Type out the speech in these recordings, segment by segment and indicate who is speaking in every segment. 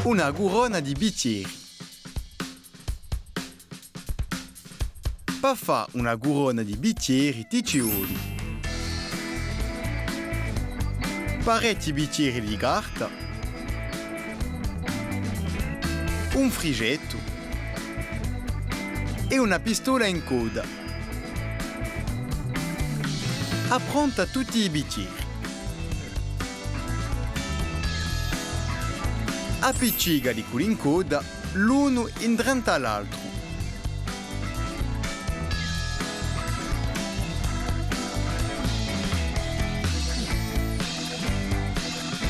Speaker 1: una gurona di bicchieri. Per fare una gurona di bicchieri ti ci vuole parecchi bicchieri di carta, un frigetto e una pistola in coda. Appronta tutti i bicchieri. Appiccica di quelli in coda l'uno in dentro all'altro.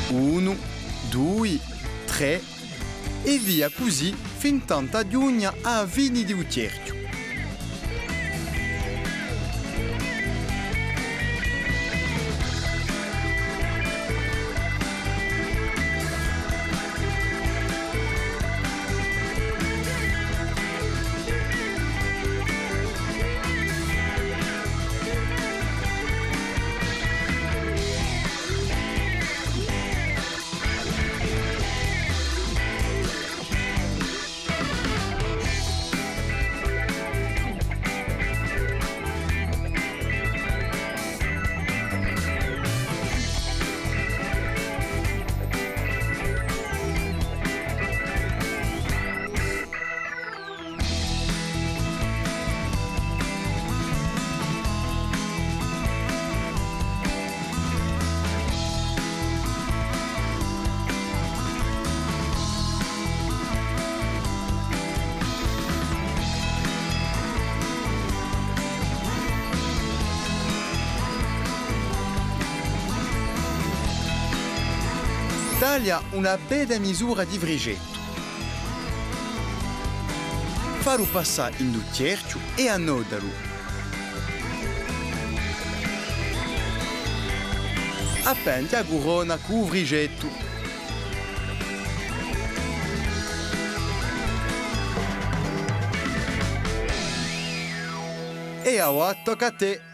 Speaker 1: Uno, due, tre e via così fin tanto di ogni a vini di uccerchio. Taglia una bella misura di frigetto. Fallo passare in un cerchio e annodalo. Appendi a gurona con il frigetto. E ora tocca a te.